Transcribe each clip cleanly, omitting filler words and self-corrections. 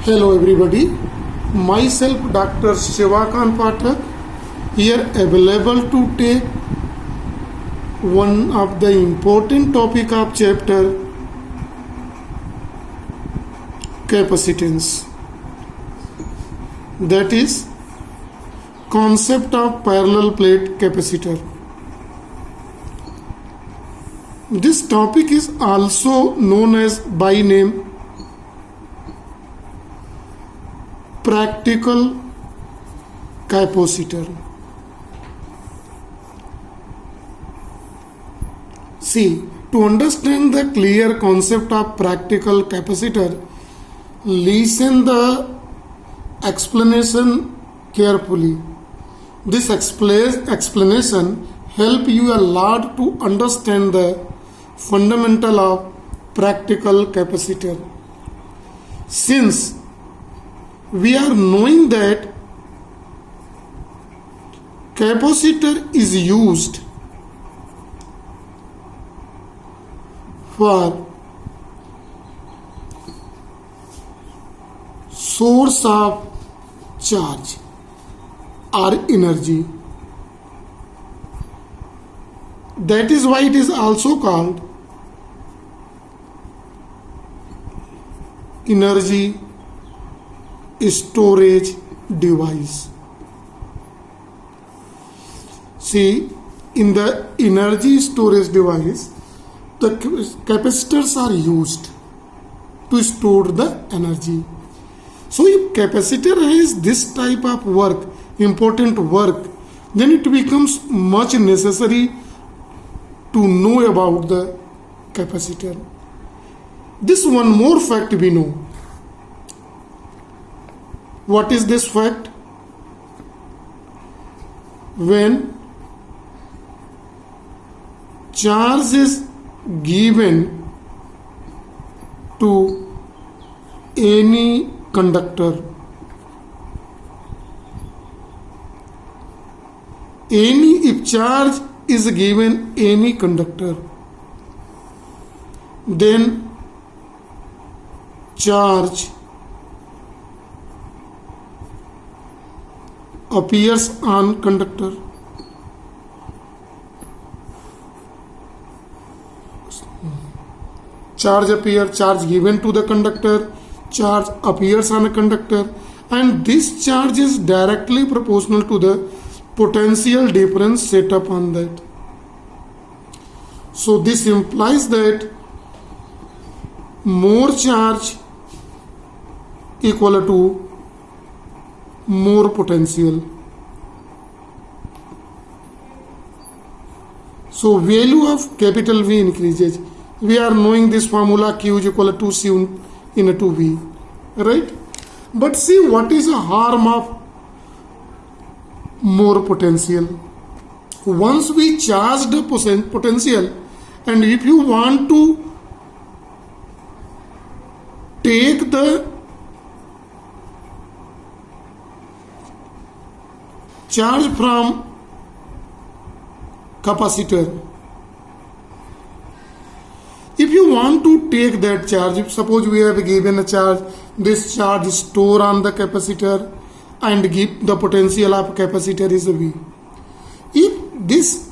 Hello everybody, myself Dr. Shivakant Pathak here available to take one of the important topic of chapter capacitance, that is concept of parallel plate capacitor. This topic is also known as by name practical capacitor. See, to understand the clear concept of practical capacitor, listen the explanation carefully. This explanation help you a lot to understand the fundamental of practical capacitor. Since we are knowing that capacitor is used for source of charge or energy. That is why it is also called energy storage device. See, in the energy storage device, the capacitors are used to store the energy. So if capacitor has this type of work, important work, then it becomes much necessary to know about the capacitor. This one more fact we know. What is this fact? When charge is given to any conductor, if charge is given any conductor, then charge appears on conductor. Charge given to the conductor, charge appears on a conductor, and this charge is directly proportional to the potential difference set up on that. So this implies that more charge equal to more potential. So value of capital V increases. We are knowing this formula, Q is equal to C into V, right? But see, what is the harm of more potential? Once we charge the potential, and if you want to take the charge from capacitor, if you want to take that charge, if suppose we have given a charge, this charge is stored on the capacitor and give the potential of capacitor is V. If this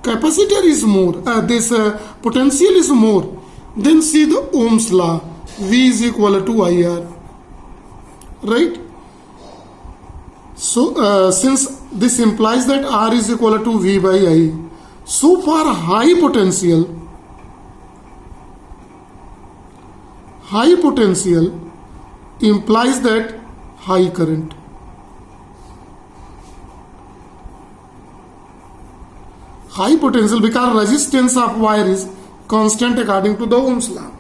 capacitor is more, this potential is more, then see the Ohm's law, V is equal to IR, right? So since this implies that R is equal to V by I, so for high potential implies that high current. High potential because resistance of wire is constant according to the Ohm's law.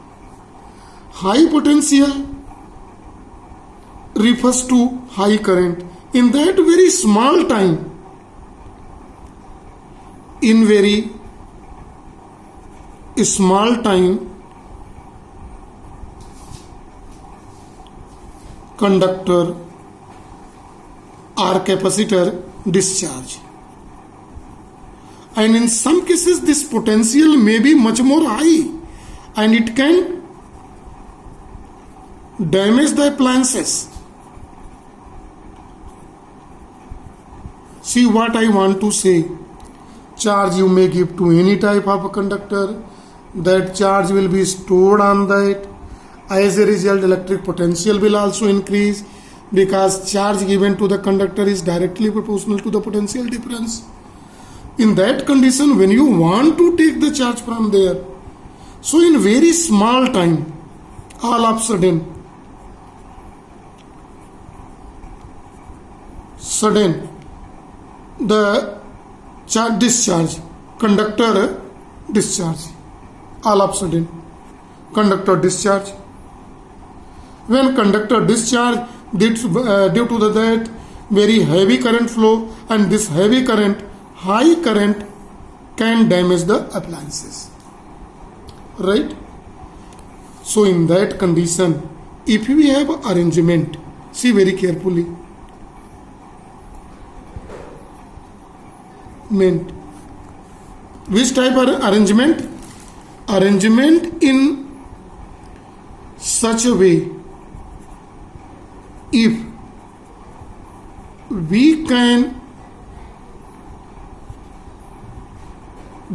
High potential refers to high current. In that very small time, conductor or capacitor discharge. And in some cases, this potential may be much more high and it can damage the appliances. See what I want to say. Charge you may give to any type of a conductor. That charge will be stored on that. As a result, electric potential will also increase because charge given to the conductor is directly proportional to the potential difference. In that condition, when you want to take the charge from there, so in very small time, all of a sudden the charge discharge, conductor discharge, all of a sudden conductor discharge. When conductor discharge, due to that very heavy current flow, and this heavy current, high current can damage the appliances, right? So in that condition, if we have arrangement, see very carefully, which type of arrangement? Arrangement in such a way, if we can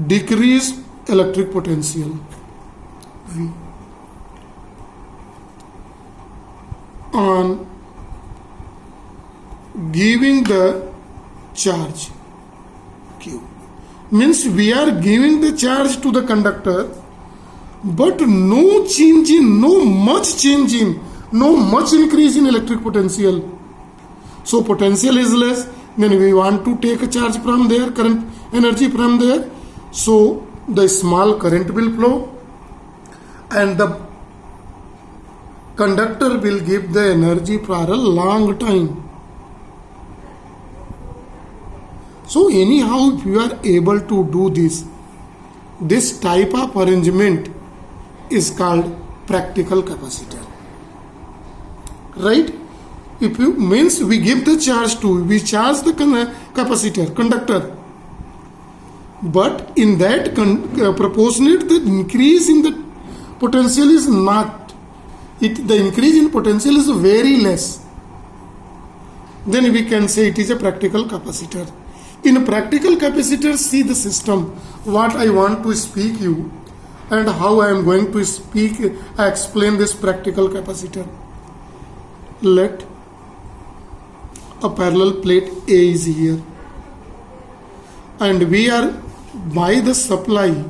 decrease electric potential, V, on giving the charge, Q, means we are giving the charge to the conductor, but no much increase in electric potential. So potential is less, then we want to take a charge from there, current energy from there, so the small current will flow and the conductor will give the energy for a long time. So anyhow, if you are able to do this type of arrangement is called practical capacitor, right? If you means we give the charge to, we charge the capacitor, conductor, but in that proportionate, the increase in the potential is not, the increase in potential is very less, then we can say it is a practical capacitor. In a practical capacitor, see the system, what I want to speak you and how I am going to explain this practical capacitor. Let a parallel plate A is here and we are by the supply,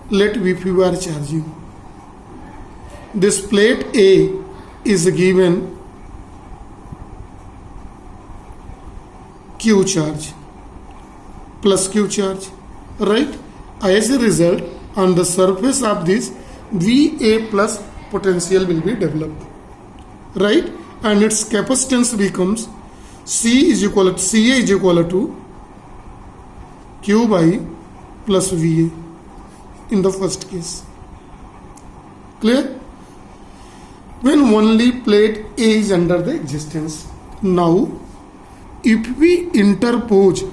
let Vp are charging. This plate A is given Q charge plus Q charge, right? As a result, on the surface of this, Va plus potential will be developed, right? And its capacitance becomes Ca is equal to Q by plus Va in the first case. Clear? When only plate A is under the existence. Now, if we interpose,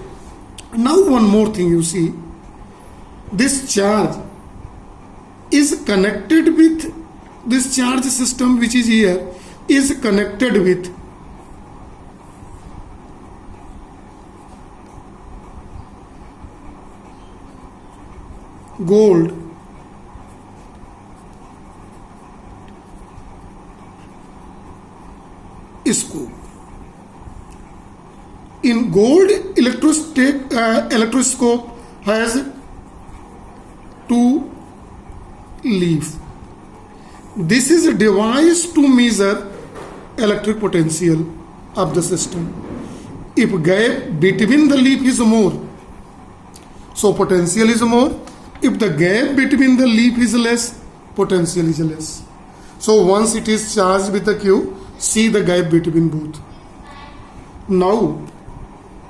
now one more thing you see, this charge is connected with this charge system which is here, is connected with gold scope. In gold, electroscope has two leaves. This is a device to measure electric potential of the system. If gap between the leaf is more, so potential is more. If the gap between the leaf is less, potential is less. So once it is charged with the Q, see the gap between both. Now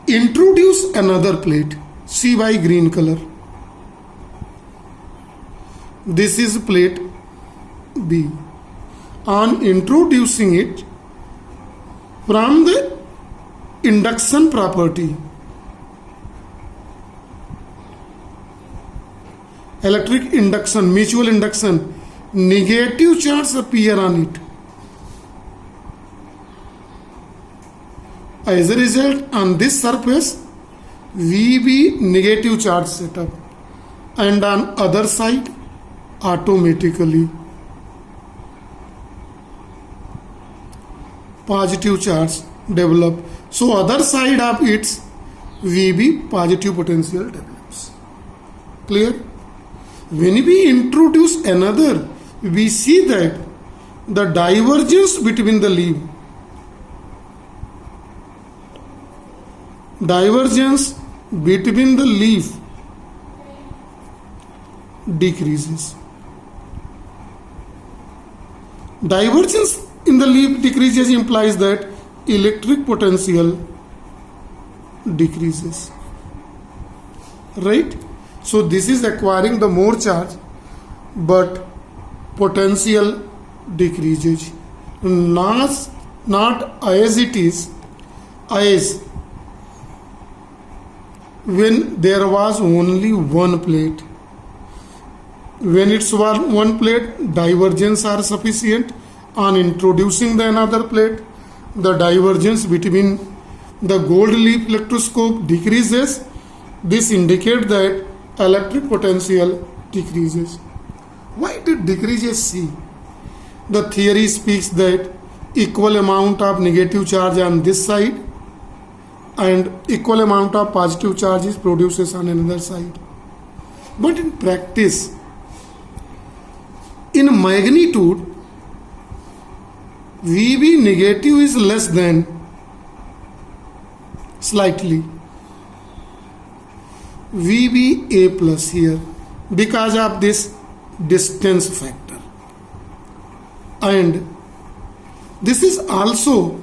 introduce another plate, see by green color. This is plate B. On introducing it, from the induction property, electric induction, mutual induction, negative charge appear on it. As a result, on this surface, VB negative charge setup, and on other side, automatically positive charge develop. So other side of its VB positive potential develops. Clear? When we introduce another, we see that the divergence between the leaf, decreases. Divergence in the leaf decreases implies that electric potential decreases. Right? So this is acquiring the more charge, but potential decreases. Not as it is as when there was only one plate. When it's one plate, divergence are sufficient. On introducing the another plate, the divergence between the gold leaf electroscope decreases. This indicates that electric potential decreases. Why did decreases? See, the theory speaks that equal amount of negative charge on this side and equal amount of positive charge is produces on another side. But in practice, in magnitude, VB negative is less than slightly VB A plus here because of this distance factor, and this is also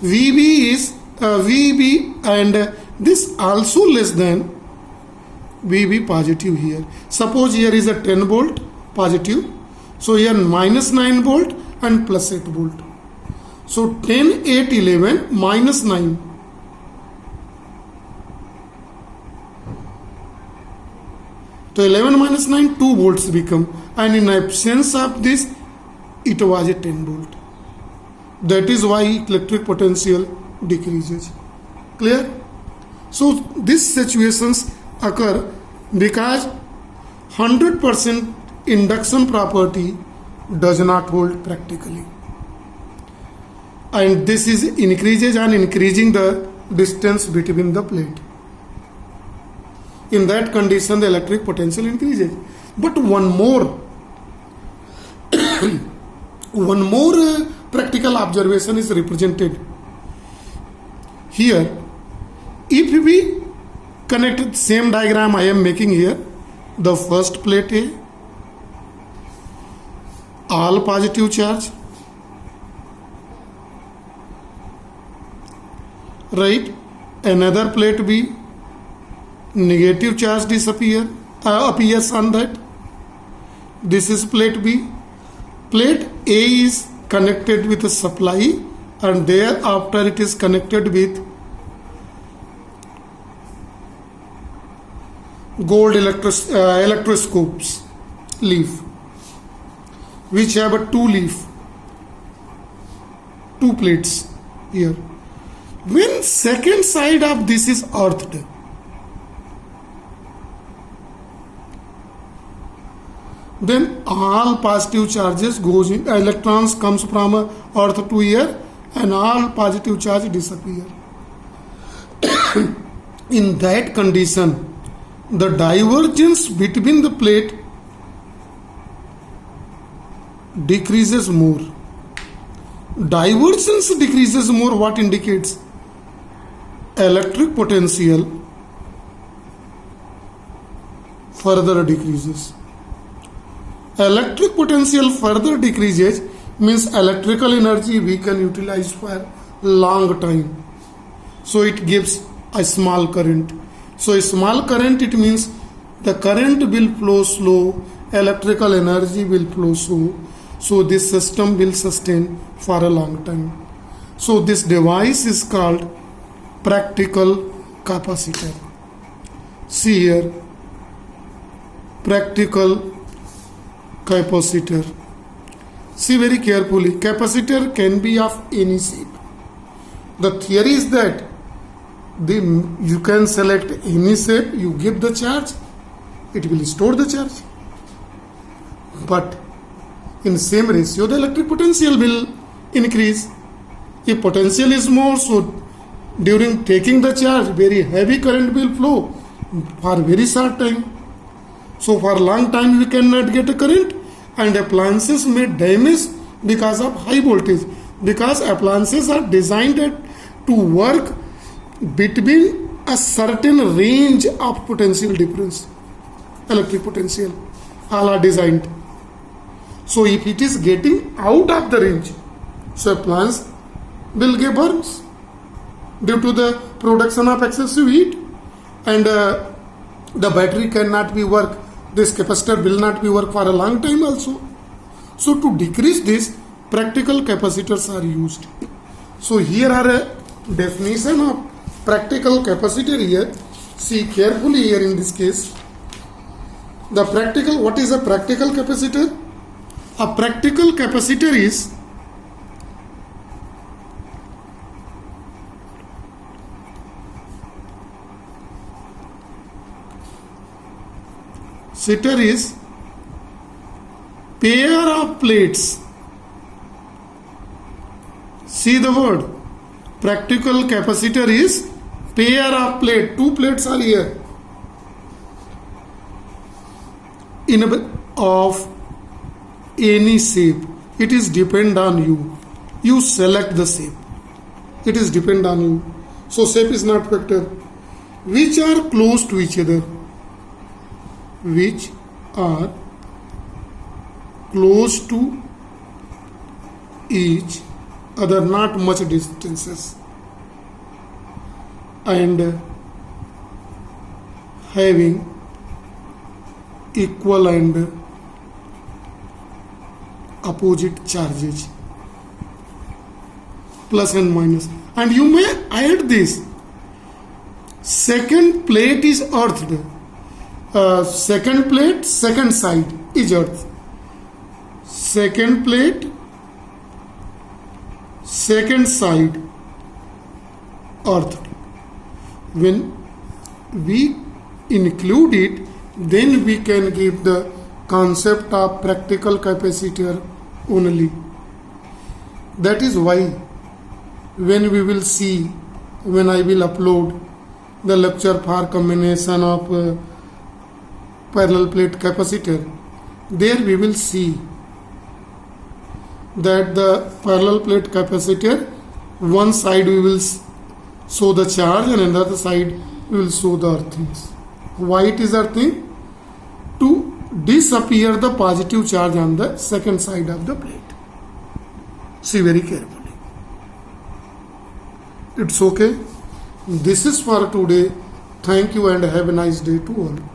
VB is VB, and this also less than VB positive here. Suppose here is a 10 volt positive, so here minus 9 volt and plus 8 volt. So 10, 8, 11 minus 9. So 11 minus 9, 2 volts become, and in absence of this, it was a 10 volt. That is why electric potential decreases. Clear? So these situations occur because 100% induction property does not hold practically, and this is increases on increasing the distance between the plate. In that condition, the electric potential increases. But one more practical observation is represented here. If we connect the same diagram I am making here, the first plate A, all positive charge, right? Another plate B, negative charge appears on that. This is plate B. Plate A is connected with a supply, and thereafter it is connected with gold electroscopes leaf, which have a two plates here. When second side of this is earthed, then all positive charges goes in, electrons comes from earth to here, and all positive charge disappear. In that condition, the divergence between the plate decreases more. Divergence decreases more, what indicates electric potential further decreases. Electric potential further decreases means electrical energy we can utilize for long time. So it gives a small current. So a small current, it means the current will flow slow, electrical energy will flow slow. So this system will sustain for a long time. So this device is called practical capacitor. See here, practical capacitor. See very carefully, capacitor can be of any shape. The theory is that you can select any shape, you give the charge, it will store the charge. But in same ratio, the electric potential will increase. If potential is more, so during taking the charge, very heavy current will flow for very short time. So for long time we cannot get a current, and appliances may damage because of high voltage, because appliances are designed to work between a certain range of potential difference, electric potential, all are designed. So if it is getting out of the range, so appliance will get burns due to the production of excessive heat, and the battery cannot be work. This capacitor will not be work for a long time also. So to decrease this, practical capacitors are used. So here are a definition of practical capacitor here. See carefully here in this case. What is a practical capacitor? A practical capacitor is pair of plates. See the word. Practical capacitor is pair of plate. Two plates are here. Of any shape. It is depend on you. You select the shape. It is depend on you. So shape is not factor. Which are close to each other. Which are close to each other, not much distances, and having equal and opposite charges, plus and minus. And you may add this: second plate is earthed. Second plate, second side is earth. Second plate, second side earth. When we include it, then we can give the concept of practical capacitor only. That is why when we will see, when I will upload the lecture for combination of parallel plate capacitor, there we will see that the parallel plate capacitor, one side we will show the charge and another side we will show the earthings. Why it is earthing? To disappear the positive charge on the second side of the plate. See very carefully. It's okay. This is for today. Thank you and have a nice day to all.